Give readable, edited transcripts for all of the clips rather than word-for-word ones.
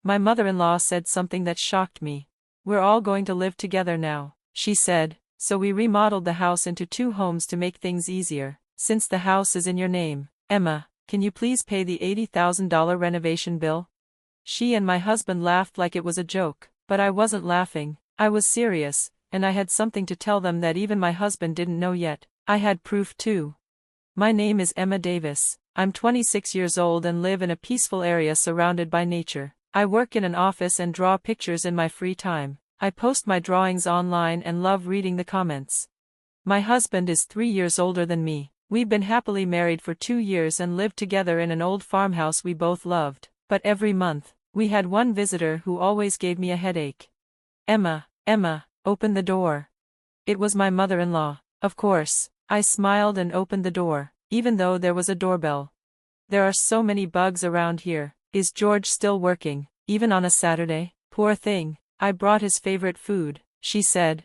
My mother-in-law said something that shocked me. "We're all going to live together now," she said, "so we remodeled the house into 2 homes to make things easier. Since the house is in your name, Emma, can you please pay the $80,000 renovation bill?" She and my husband laughed like it was a joke, but I wasn't laughing, I was serious, and I had something to tell them that even my husband didn't know yet. I had proof too. My name is Emma Davis. I'm 26 years old and live in a peaceful area surrounded by nature. I work in an office and draw pictures in my free time. I post my drawings online and love reading the comments. My husband is 3 years older than me. We've been happily married for 2 years and lived together in an old farmhouse we both loved, but every month, we had one visitor who always gave me a headache. "Emma, Emma, open the door." It was my mother-in-law. Of course, I smiled and opened the door, even though there was a doorbell. "There are so many bugs around here. Is George still working, even on a Saturday?" "Poor thing, I brought his favorite food," she said.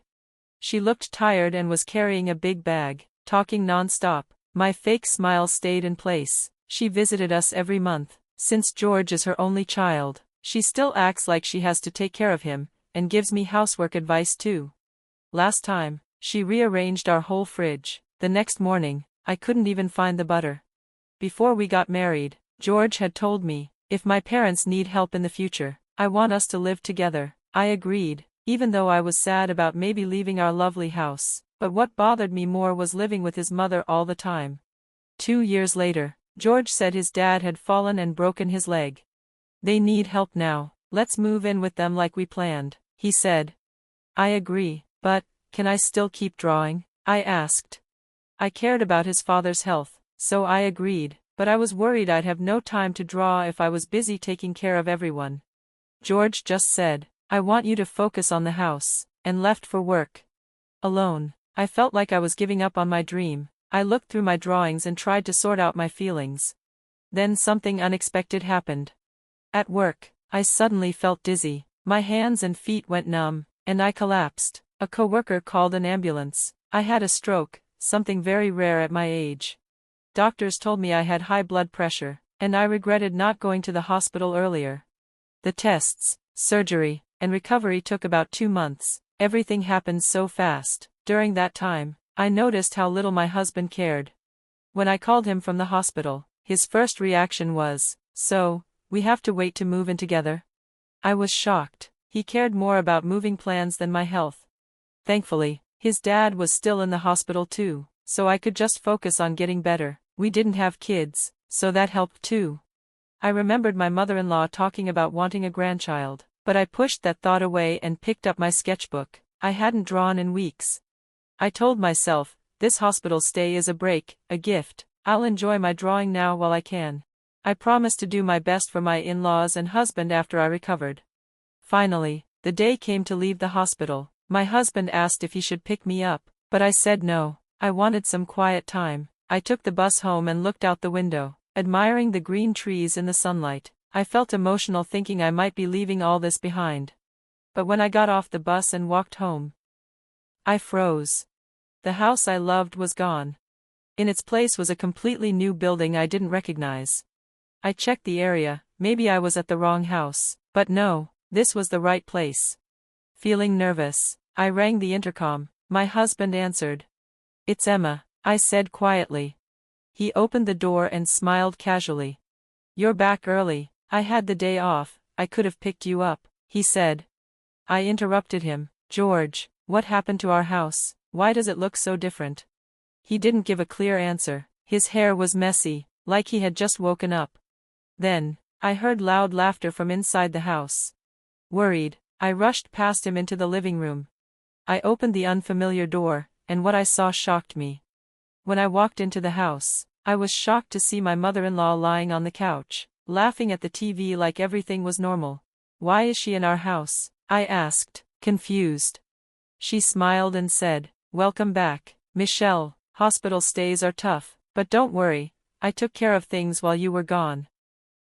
She looked tired and was carrying a big bag, talking non-stop. My fake smile stayed in place. She visited us every month. Since George is her only child, she still acts like she has to take care of him, and gives me housework advice too. Last time, she rearranged our whole fridge. The next morning, I couldn't even find the butter. Before we got married, George had told me, if my parents need help in the future, I want us to live together. I agreed, even though I was sad about maybe leaving our lovely house, but what bothered me more was living with his mother all the time. 2 years later, George said his dad had fallen and broken his leg. "They need help now, let's move in with them like we planned," he said. "I agree, but, can I still keep drawing?" I asked. I cared about his father's health, so I agreed, but I was worried I'd have no time to draw if I was busy taking care of everyone. George just said, "I want you to focus on the house," and left for work. Alone, I felt like I was giving up on my dream. I looked through my drawings and tried to sort out my feelings. Then something unexpected happened. At work, I suddenly felt dizzy, my hands and feet went numb, and I collapsed. A coworker called an ambulance. I had a stroke, something very rare at my age. Doctors told me I had high blood pressure, and I regretted not going to the hospital earlier. The tests, surgery, and recovery took about 2 months. Everything happened so fast. During that time, I noticed how little my husband cared. When I called him from the hospital, his first reaction was, "So, we have to wait to move in together?" I was shocked. He cared more about moving plans than my health. Thankfully, his dad was still in the hospital too, so I could just focus on getting better. We didn't have kids, so that helped too. I remembered my mother-in-law talking about wanting a grandchild, but I pushed that thought away and picked up my sketchbook. I hadn't drawn in weeks. I told myself, this hospital stay is a break, a gift. I'll enjoy my drawing now while I can. I promised to do my best for my in-laws and husband after I recovered. Finally, the day came to leave the hospital. My husband asked if he should pick me up, but I said no. I wanted some quiet time. I took the bus home and looked out the window, admiring the green trees in the sunlight. I felt emotional thinking I might be leaving all this behind. But when I got off the bus and walked home, I froze. The house I loved was gone. In its place was a completely new building I didn't recognize. I checked the area, maybe I was at the wrong house, but no, this was the right place. Feeling nervous, I rang the intercom. My husband answered. "It's Emma," I said quietly. He opened the door and smiled casually. "You're back early. I had the day off, I could have picked you up," he said. I interrupted him. "George, what happened to our house? Why does it look so different?" He didn't give a clear answer. His hair was messy, like he had just woken up. Then, I heard loud laughter from inside the house. Worried, I rushed past him into the living room. I opened the unfamiliar door, and what I saw shocked me. When I walked into the house, I was shocked to see my mother-in-law lying on the couch, laughing at the TV like everything was normal. "Why is she in our house?" I asked, confused. She smiled and said, "Welcome back, Michelle. Hospital stays are tough, but don't worry, I took care of things while you were gone."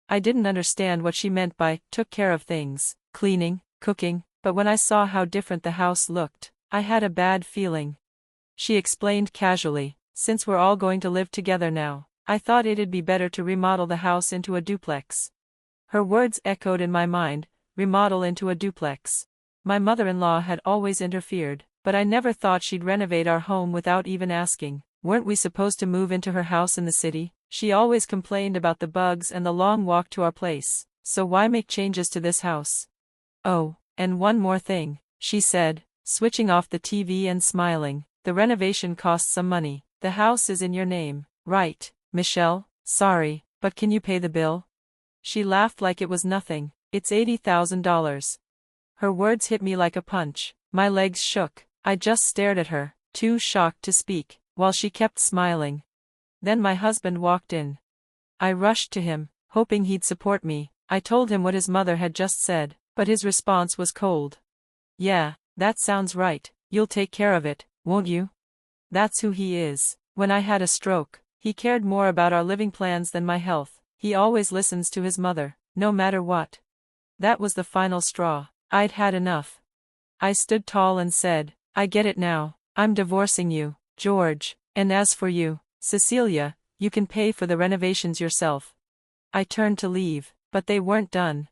I didn't understand what she meant by took care of things, cleaning, cooking, but when I saw how different the house looked, I had a bad feeling. She explained casually, "Since we're all going to live together now, I thought it'd be better to remodel the house into a duplex." Her words echoed in my mind, remodel into a duplex. My mother-in-law had always interfered, but I never thought she'd renovate our home without even asking. Weren't we supposed to move into her house in the city? She always complained about the bugs and the long walk to our place, so why make changes to this house? Oh, and one more thing, she said, switching off the TV and smiling. The renovation costs some money. The house is in your name, right, Michelle? Sorry, but can you pay the bill? She laughed like it was nothing. It's $80,000. Her words hit me like a punch. My legs shook. I just stared at her, too shocked to speak, while she kept smiling. Then my husband walked in. I rushed to him, hoping he'd support me. I told him what his mother had just said, but his response was cold. Yeah, that sounds right. You'll take care of it, won't you? That's who he is. When I had a stroke, he cared more about our living plans than my health. He always listens to his mother, no matter what. That was the final straw. I'd had enough. I stood tall and said, I get it now. I'm divorcing you, George, and as for you, Cecilia, you can pay for the renovations yourself. I turned to leave, but they weren't done.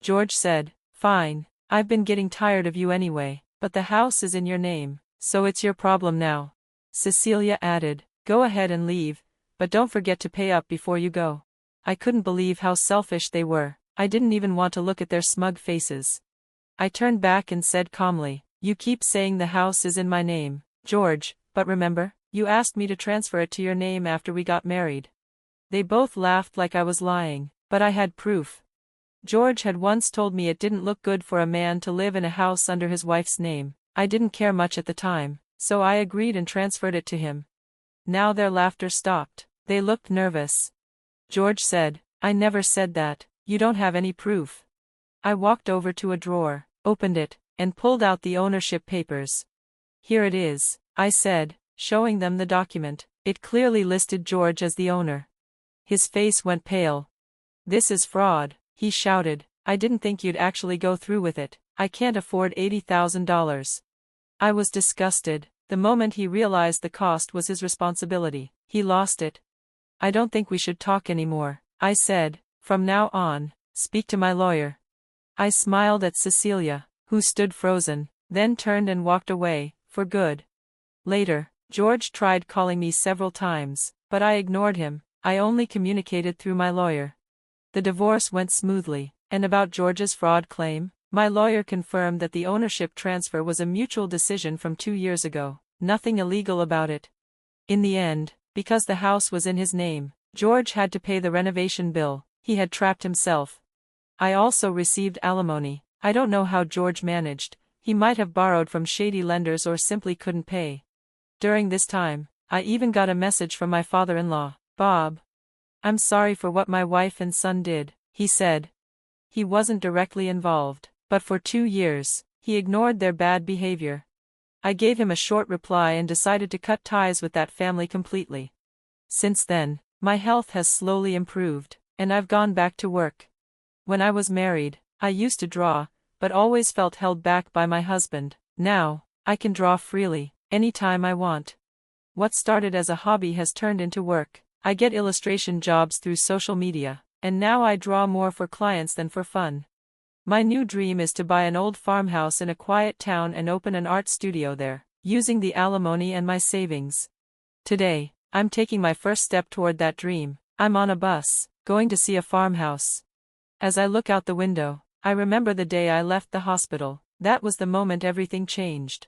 George said, Fine, I've been getting tired of you anyway, but the house is in your name, so it's your problem now. Cecilia added, Go ahead and leave, but don't forget to pay up before you go. I couldn't believe how selfish they were. I didn't even want to look at their smug faces. I turned back and said calmly, You keep saying the house is in my name, George, but remember, you asked me to transfer it to your name after we got married. They both laughed like I was lying, but I had proof. George had once told me it didn't look good for a man to live in a house under his wife's name. I didn't care much at the time, so I agreed and transferred it to him. Now their laughter stopped. They looked nervous. George said, I never said that. You don't have any proof. I walked over to a drawer, opened it, and pulled out the ownership papers. Here it is, I said, showing them the document. It clearly listed George as the owner. His face went pale. This is fraud, he shouted. I didn't think you'd actually go through with it. I can't afford $80,000. I was disgusted. The moment he realized the cost was his responsibility, he lost it. I don't think we should talk anymore, I said. From now on, speak to my lawyer. I smiled at Cecilia, who stood frozen, then turned and walked away, for good. Later, George tried calling me several times, but I ignored him. I only communicated through my lawyer. The divorce went smoothly, and about George's fraud claim, my lawyer confirmed that the ownership transfer was a mutual decision from 2 years ago, nothing illegal about it. In the end, because the house was in his name, George had to pay the renovation bill. He had trapped himself. I also received alimony. I don't know how George managed. He might have borrowed from shady lenders or simply couldn't pay. During this time, I even got a message from my father-in-law, Bob. I'm sorry for what my wife and son did, he said. He wasn't directly involved, but for 2 years, he ignored their bad behavior. I gave him a short reply and decided to cut ties with that family completely. Since then, my health has slowly improved, and I've gone back to work. When I was married, I used to draw, but always felt held back by my husband. Now, I can draw freely, anytime I want. What started as a hobby has turned into work. I get illustration jobs through social media, and now I draw more for clients than for fun. My new dream is to buy an old farmhouse in a quiet town and open an art studio there, using the alimony and my savings. Today, I'm taking my first step toward that dream. I'm on a bus, going to see a farmhouse. As I look out the window, I remember the day I left the hospital. That was the moment everything changed.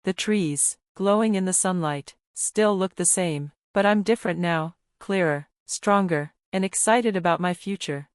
The trees, glowing in the sunlight, still look the same, but I'm different now, clearer, stronger, and excited about my future.